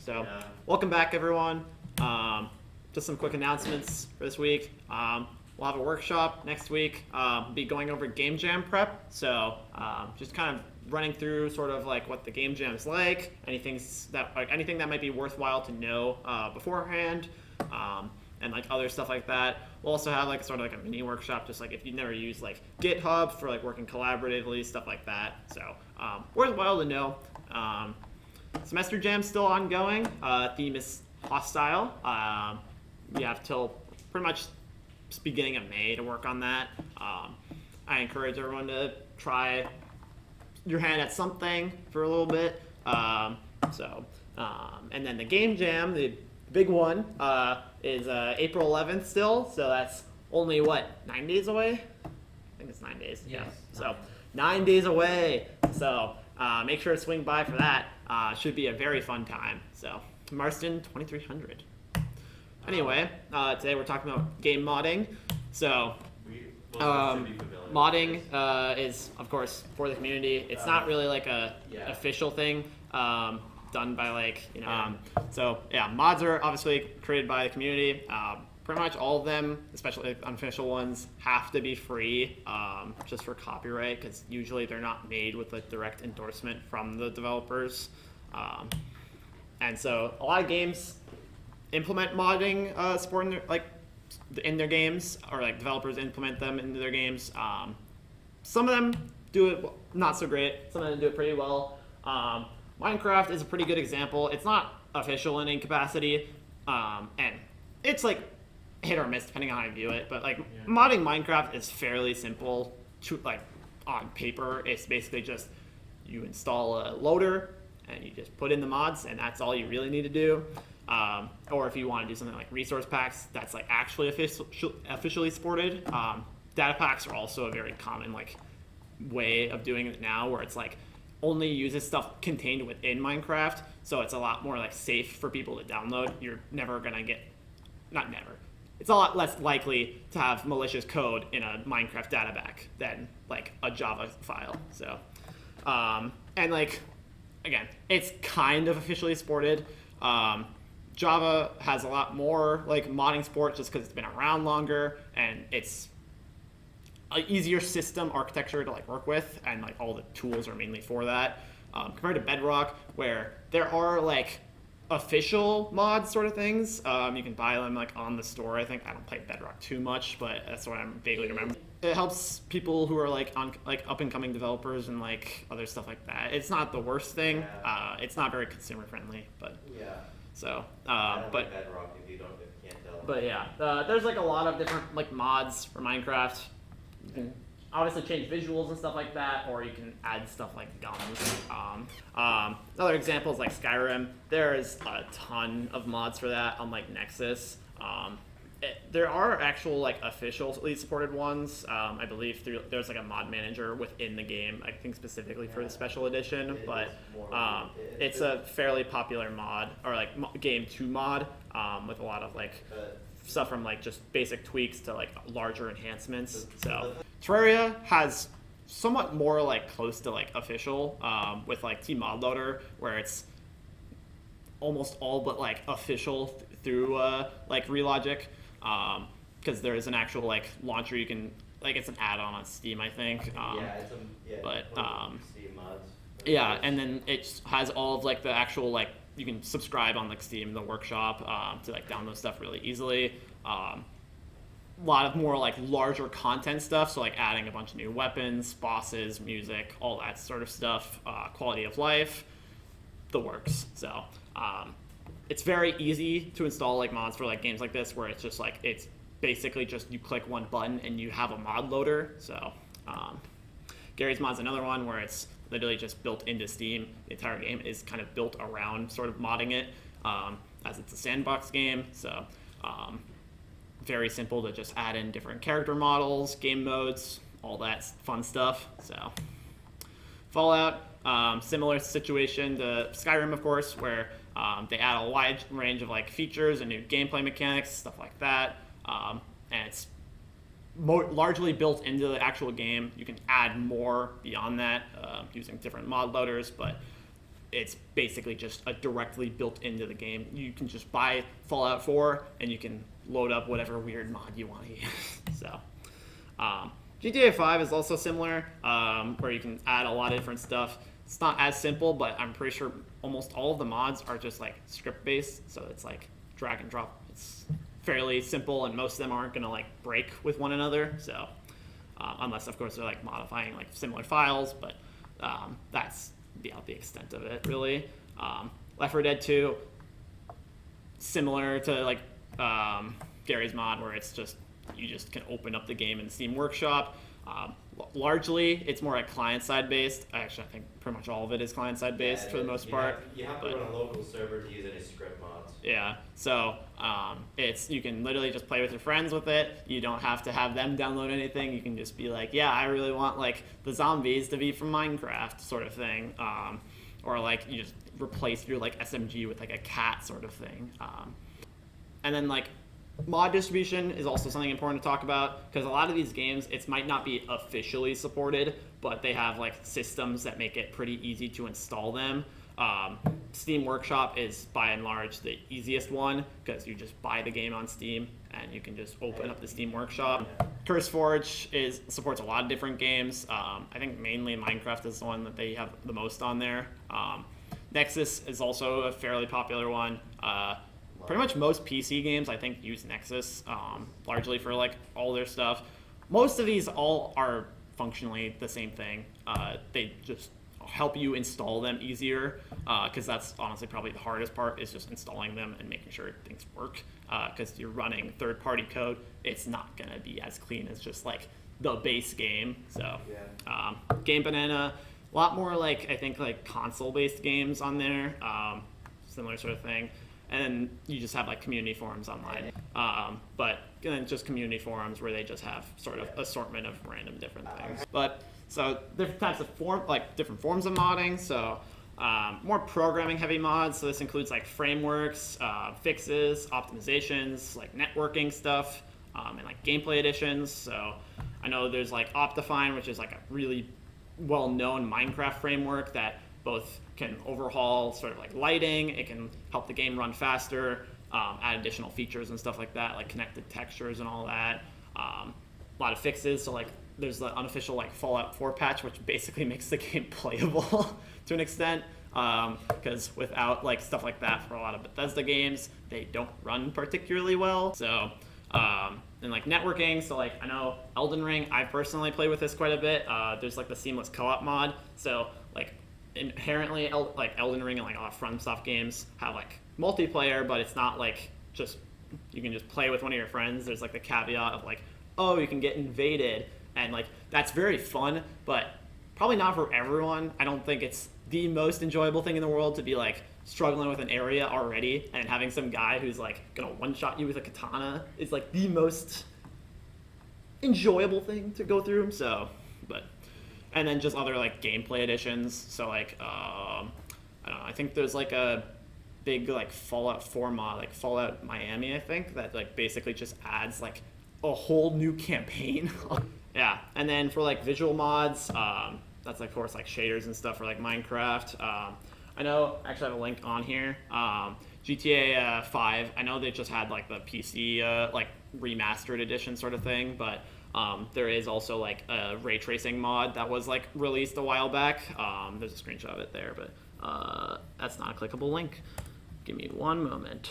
So, Yeah. welcome back, everyone. Just some quick announcements for this week. We'll have a workshop next week. Be going over Game Jam prep. So, just kind of running through sort of like what the Game Jam is like, anything that might be worthwhile to know beforehand, and like other stuff like that. We'll also have like sort of like a mini workshop, just like if you've never used like GitHub for like working collaboratively, stuff like that. So, worthwhile to know. Semester Jam's still ongoing. Theme is hostile. We have till pretty much beginning of May to work on that. I encourage everyone to try your hand at something for a little bit. And then the Game Jam, the big one, is April 11th still. So that's only, 9 days away? I think it's 9 days. Yes. Yeah. So 9 days away. So make sure to swing by for that. Should be a very fun time. So Marston 2300. Anyway, today we're talking about game modding. So modding is, of course, for the community. It's not really like a official thing done by So yeah, mods are obviously created by the community. Pretty much all of them, especially unofficial ones, have to be free just for copyright, because usually they're not made with a direct endorsement from the developers. And so a lot of games implement modding support in their games, or like developers implement them into their games. Some of them do it not so great. Some of them do it pretty well. Minecraft is a pretty good example. It's not official in any capacity, and it's like hit or miss depending on how you view it. But modding Minecraft is fairly simple. On paper, it's basically just you install a loader and you just put in the mods, and that's all you really need to do. Or if you want to do something like resource packs, that's like actually officially supported. Data packs are also a very common way of doing it now, where it's like only uses stuff contained within Minecraft, so it's a lot more safe for people to download. You're never gonna get, not never. It's a lot less likely to have malicious code in a Minecraft data pack than a Java file. So, and again, it's kind of officially supported. Java has a lot more modding support just because it's been around longer, and it's an easier system architecture to work with, and all the tools are mainly for that, compared to Bedrock, where there are official mods sort of things. You can buy them on the store. I think I don't play Bedrock too much, but that's what I'm vaguely remember. It helps people who are up and coming developers and other stuff like that. It's not the worst thing. It's not very consumer friendly, but Yeah. so I don't but like Bedrock if you can't tell. but yeah, there's a lot of different mods for Minecraft. You can obviously change visuals and stuff like that, or you can add stuff like guns. Other examples like Skyrim, there's a ton of mods for that, unlike Nexus. There are actual officially supported ones. I believe there's a mod manager within the game, I think specifically for the special edition, but it's a fairly popular mod, or game 2 mod, with a lot of stuff from just basic tweaks to larger enhancements. So Terraria has somewhat more close to official, with Team Mod Loader, where it's almost all but official through Relogic, because there is an actual launcher you can it's an add-on on Steam, I think. But Steam mods. yeah, and then it has all of the actual you can subscribe on Steam, the workshop, to download stuff really easily. A lot of more larger content stuff, so adding a bunch of new weapons, bosses, music, all that sort of stuff, quality of life, the works. So it's very easy to install mods for games like this, where it's just it's basically just you click one button and you have a mod loader. So Gary's Mod's another one where it's literally just built into Steam. The entire game is kind of built around sort of modding it, as it's a sandbox game. So very simple to just add in different character models, game modes, all that fun stuff. So Fallout, similar situation to Skyrim, of course, where they add a wide range of features and new gameplay mechanics, stuff like that, and it's largely built into the actual game. You can add more beyond that using different mod loaders, but it's basically just a directly built into the game. You can just buy Fallout 4 and you can load up whatever weird mod you want to use. So, GTA 5 is also similar, where you can add a lot of different stuff. It's not as simple, but I'm pretty sure almost all of the mods are just like script based, so it's like drag and drop. It's fairly simple, and most of them aren't gonna like break with one another. So, unless of course they're like modifying like similar files, but that's the extent of it really. Left 4 Dead 2, similar to like Gary's mod, where it's just you just can open up the game in Steam Workshop. Largely, it's more like client-side based. Actually, I think pretty much all of it is client-side based for the most part. You have to run a local server to use any script mods. Yeah, so you can literally just play with your friends with it. You don't have to have them download anything. You can just be like, yeah, I really want like the zombies to be from Minecraft sort of thing, or like you just replace your like SMG with like a cat sort of thing. And then like mod distribution is also something important to talk about, because a lot of these games, it might not be officially supported, but they have like systems that make it pretty easy to install them. Steam Workshop is by and large the easiest one, because you just buy the game on Steam and you can just open up the Steam Workshop. CurseForge supports a lot of different games. I think mainly Minecraft is the one that they have the most on there. Nexus is also a fairly popular one. Pretty much most PC games, I think, use Nexus, largely for like all their stuff. Most of these all are functionally the same thing. They just help you install them easier, because that's honestly probably the hardest part, is just installing them and making sure things work. Because you're running third-party code, it's not gonna be as clean as just like the base game. So, Game Banana, a lot more like I think like console-based games on there, similar sort of thing. And you just have like community forums online, but then just community forums where they just have sort of assortment of random different things. But so different types of different forms of modding. So more programming heavy mods. So this includes like frameworks, fixes, optimizations, like networking stuff, and like gameplay additions. So I know there's like Optifine, which is like a really well-known Minecraft framework that both can overhaul sort of like lighting, it can help the game run faster, add additional features and stuff like that, like connected textures and all that. A lot of fixes, so like there's the unofficial like Fallout 4 patch, which basically makes the game playable to an extent, because without like stuff like that for a lot of Bethesda games, they don't run particularly well. So and like networking, so like I know Elden Ring, I personally play with this quite a bit. There's like the seamless co-op mod, so like inherently like Elden Ring and like a lot of FromSoft games have like multiplayer, but it's not like just you can just play with one of your friends. There's like the caveat of like, oh, you can get invaded, and like that's very fun, but probably not for everyone. I don't think it's the most enjoyable thing in the world to be like struggling with an area already and having some guy who's like gonna one-shot you with a katana is like the most enjoyable thing to go through. So, but and then just other like gameplay additions. So like I don't know, I think there's like a big like Fallout 4 mod, like Fallout Miami, I think, that like basically just adds like a whole new campaign. Yeah, and then for like visual mods, that's like, of course, like shaders and stuff for like Minecraft. I know, actually I have a link on here. GTA 5, I know they just had like the PC like remastered edition sort of thing, but there is also like a ray tracing mod that was like released a while back. There's a screenshot of it there, but that's not a clickable link. Give me one moment.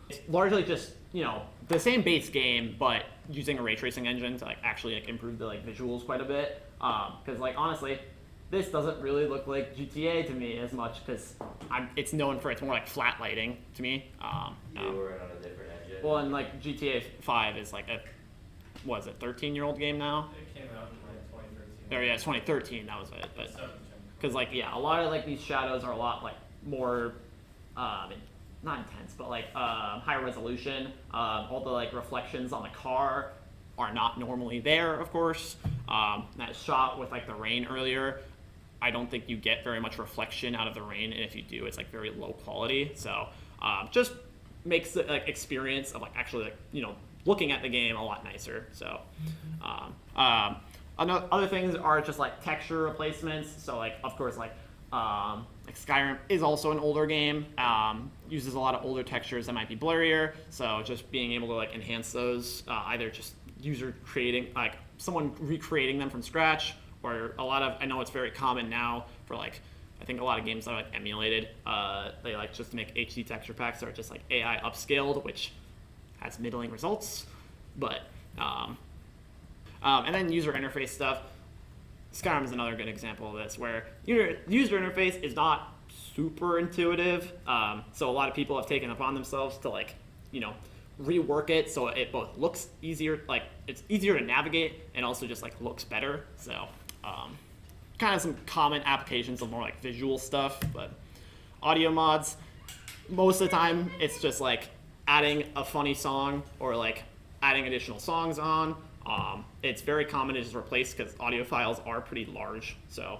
It's largely just, you know, the same base game, but using a ray tracing engine to like actually like improve the like visuals quite a bit. Because like honestly, this doesn't really look like GTA to me as much, because it's known for its more like flat lighting to me. You were on a different engine. Well, and like GTA 5 is like a, what is it, 13-year-old game now? It came out in like 2013. Oh yeah, 2013, that was it. But because like yeah, a lot of like these shadows are a lot like more, not intense, but like higher resolution. All the like reflections on the car are not normally there, of course. That shot with like the rain earlier, I don't think you get very much reflection out of the rain, and if you do, it's like very low quality. So just makes the like experience of like actually like, you know, looking at the game a lot nicer. So other things are just like texture replacements. So like of course like Like Skyrim is also an older game, uses a lot of older textures that might be blurrier. So just being able to like enhance those, either just user creating, like someone recreating them from scratch, or a lot of, I know it's very common now for like, I think a lot of games that are like emulated, they like just make HD texture packs that are just like AI upscaled, which has middling results. But and then user interface stuff. Skyrim is another good example of this, where your user interface is not super intuitive. So a lot of people have taken upon themselves to like, rework it so it both looks easier, like it's easier to navigate, and also just like looks better. So kind of some common applications of more like visual stuff. But audio mods, most of the time it's just like adding a funny song or like adding additional songs on. It's very common to just replace because audio files are pretty large. So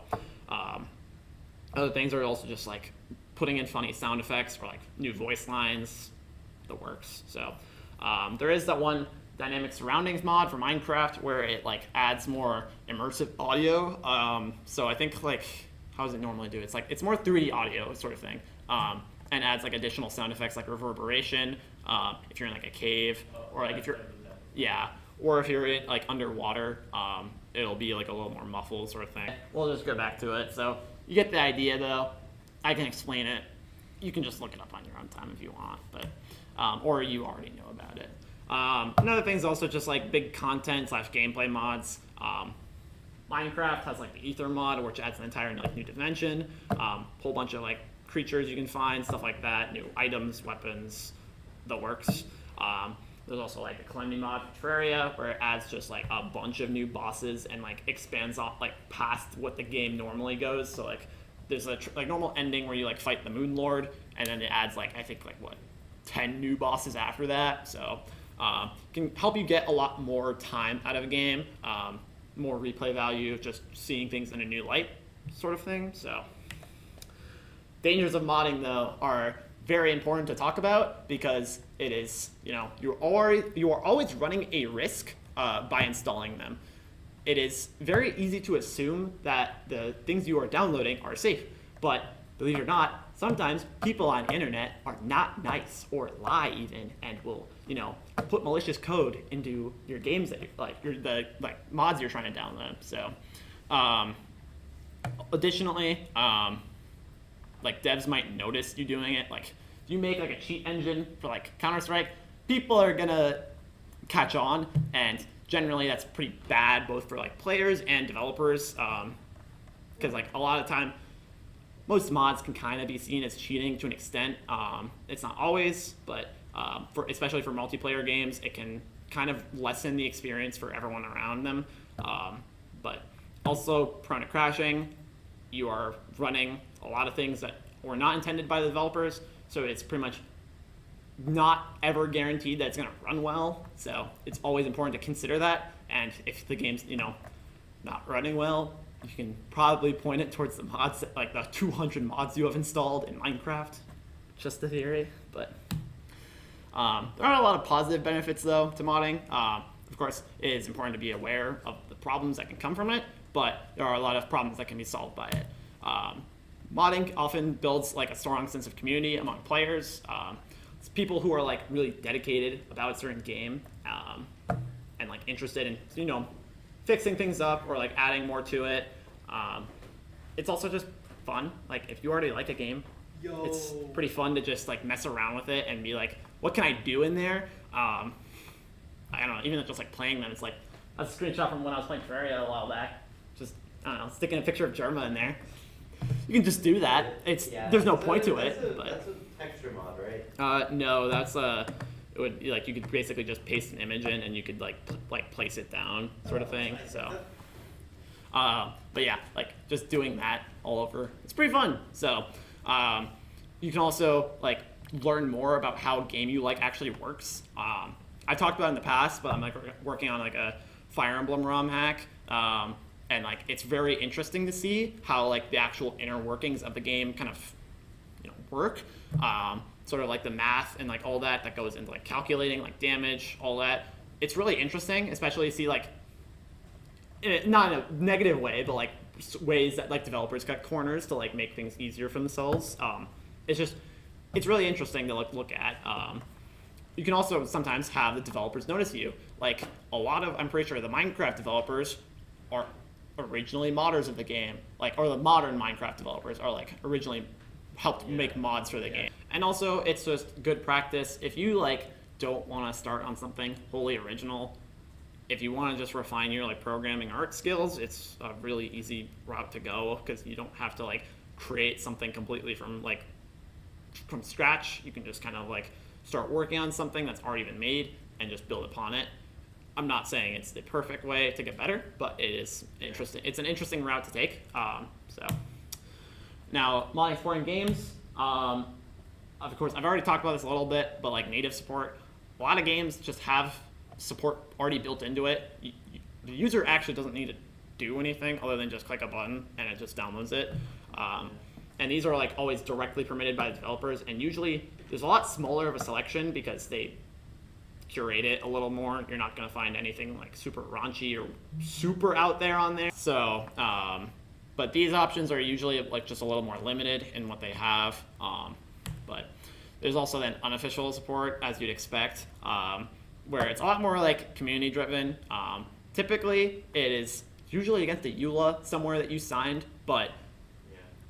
other things are also just like putting in funny sound effects or like new voice lines, the works. So there is that one dynamic surroundings mod for Minecraft where it like adds more immersive audio. So I think like, how does it normally do? It's like, it's more 3D audio sort of thing. And adds like additional sound effects like reverberation, if you're in like a cave, or like if you're, yeah, or if you're in like underwater, it'll be like a little more muffled sort of thing. We'll just go back to it. So you get the idea though. I can explain it. You can just look it up on your own time if you want, but or you already know about it. Another thing is also just like big content / gameplay mods. Minecraft has like the Ether mod, which adds an entire like new dimension, whole bunch of like creatures you can find, stuff like that, new items, weapons, the works. There's also like a Calamity mod for Terraria, where it adds just like a bunch of new bosses and like expands off like past what the game normally goes. So like there's a like normal ending where you like fight the Moon Lord, and then it adds like, I think like what, 10 new bosses after that. So can help you get a lot more time out of a game, more replay value, just seeing things in a new light sort of thing. So dangers of modding though are very important to talk about, because it is, you are always running a risk by installing them. It is very easy to assume that the things you are downloading are safe, but believe it or not, sometimes people on the internet are not nice, or lie even, and will, put malicious code into your games that the mods you're trying to download. So, additionally, like devs might notice you doing it. Like if you make like a cheat engine for like Counter-Strike, people are gonna catch on, and generally that's pretty bad both for like players and developers, because like a lot of time most mods can kind of be seen as cheating to an extent. It's not always, but especially for multiplayer games, it can kind of lessen the experience for everyone around them. But also prone to crashing. You are running a lot of things that were not intended by the developers, so it's pretty much not ever guaranteed that it's going to run well. So it's always important to consider that. And if the game's not running well, you can probably point it towards the mods, like the 200 mods you have installed in Minecraft. Just a theory, but there are a lot of positive benefits though to modding. Of course, it is important to be aware of the problems that can come from it, but there are a lot of problems that can be solved by it. Modding often builds like a strong sense of community among players. It's people who are like really dedicated about a certain game, and like interested in fixing things up or like adding more to it. It's also just fun. Like if you already like a game, it's pretty fun to just like mess around with it and be like, what can I do in there? I don't know, even just like playing them, it's like a screenshot from when I was playing Terraria a while back. Just, I don't know, sticking a picture of Germa in there. You can just do that. There's no point to it. That's a texture mod, right? No, that's it would be like you could basically just paste an image in and you could like place it down sort of thing. So, but yeah, like just doing that all over, it's pretty fun. So, you can also like learn more about how game you like actually works. I talked about it in the past, but I'm like working on like a Fire Emblem ROM hack. And like it's very interesting to see how like the actual inner workings of the game kind of work, sort of like the math and like all that goes into like calculating like damage, all that. It's really interesting, especially to see like not in a negative way, but like ways that like developers cut corners to like make things easier for themselves. It's really interesting to look at. You can also sometimes have the developers notice you. Like I'm pretty sure the Minecraft developers are originally modders of the game, like, or the modern Minecraft developers are like originally helped make mods for the game. And also it's just good practice if you like don't want to start on something wholly original. If you want to just refine your like programming art skills, it's a really easy route to go because you don't have to like create something completely from scratch. You can just kind of like start working on something that's already been made and just build upon it. I'm not saying it's the perfect way to get better, but it is interesting. It's an interesting route to take. So now modding supporting games. Of course, I've already talked about this a little bit, but like native support, a lot of games just have support already built into it. The user actually doesn't need to do anything other than just click a button and it just downloads it. And these are like always directly permitted by the developers, and usually there's a lot smaller of a selection because they curate it a little more. You're not going to find anything like super raunchy or super out there on there. So, but these options are usually like just a little more limited in what they have. But there's also then unofficial support, as you'd expect, where it's a lot more like community driven. Typically, it is usually against a EULA somewhere that you signed, but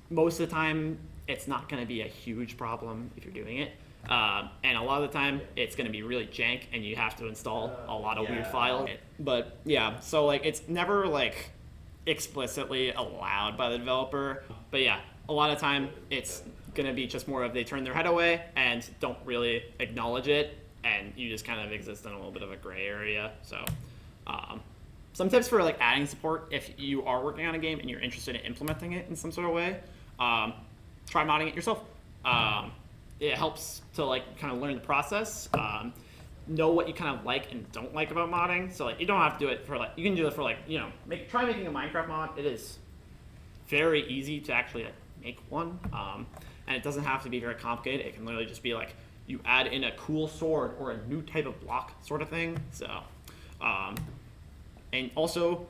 most of the time, it's not going to be a huge problem if you're doing it. And a lot of the time, it's going to be really jank, and you have to install a lot of weird files. But yeah, so like it's never like explicitly allowed by the developer. But yeah, a lot of time it's going to be just more of they turn their head away and don't really acknowledge it, and you just kind of exist in a little bit of a gray area. So some tips for like adding support if you are working on a game and you're interested in implementing it in some sort of way. Try modding it yourself. It helps to like kind of learn the process, know what you kind of like and don't like about modding. So like you don't have to do it for like, you can do it for like, try making a Minecraft mod. It is very easy to actually make one, and it doesn't have to be very complicated. It can literally just be like you add in a cool sword or a new type of block sort of thing. So and also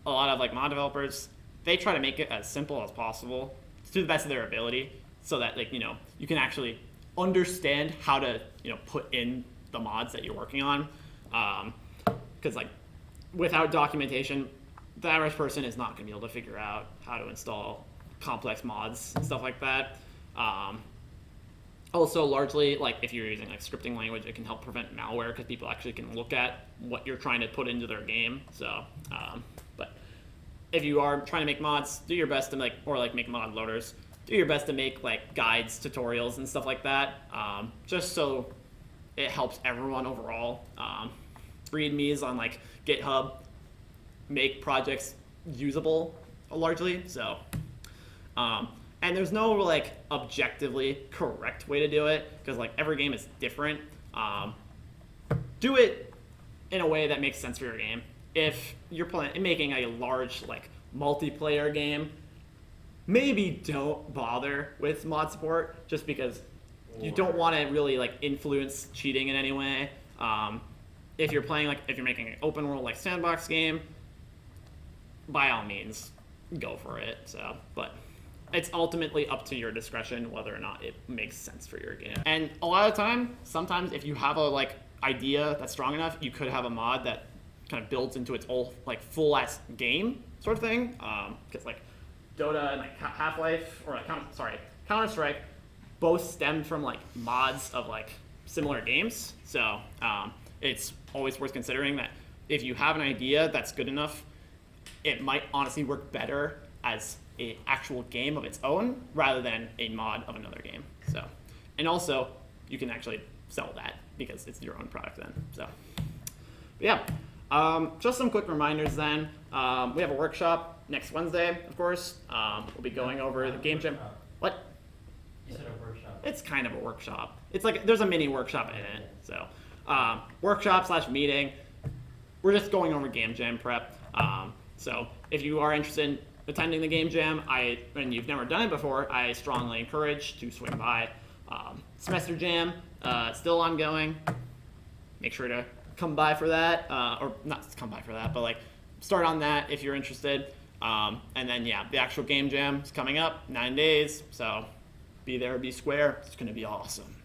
a lot of like mod developers, they try to make it as simple as possible to the best of their ability, so that like you can actually understand how to put in the mods that you're working on, because like without documentation, the average person is not going to be able to figure out how to install complex mods and stuff like that. Also, largely, like if you're using like scripting language, it can help prevent malware because people actually can look at what you're trying to put into their game. So, but if you are trying to make mods, do your best to make mod loaders. Do your best to make like guides, tutorials, and stuff like that, just so it helps everyone overall. Readmes on like GitHub make projects usable largely. So, and there's no like objectively correct way to do it because like every game is different. Do it in a way that makes sense for your game. If you're making a large like multiplayer game, maybe don't bother with mod support just because you don't want to really like influence cheating in any way. If you're making an open world like sandbox game, by all means go for it. So, but it's ultimately up to your discretion whether or not it makes sense for your game. And a lot of the time, sometimes if you have a like idea that's strong enough, you could have a mod that kind of builds into its whole like full ass game sort of thing. Because like Dota and like Half-Life or Counter-Strike both stemmed from like mods of like similar games. So it's always worth considering that if you have an idea that's good enough, it might honestly work better as an actual game of its own rather than a mod of another game. So, and also you can actually sell that because it's your own product then. So, but yeah, just some quick reminders then. We have a workshop next Wednesday, of course. We'll be going over the game jam. What? You said a workshop. It's kind of a workshop. It's like there's a mini workshop in it. So, workshop/meeting. We're just going over game jam prep. So if you are interested in attending the game jam, and you've never done it before, I strongly encourage to swing by. Semester jam, still ongoing. Make sure to come by for that, or not come by for that, but like start on that if you're interested. And then yeah, the actual game jam is coming up 9 days. So be there, be square. It's gonna be awesome.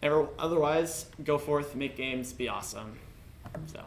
So otherwise, go forth, make games, be awesome. So.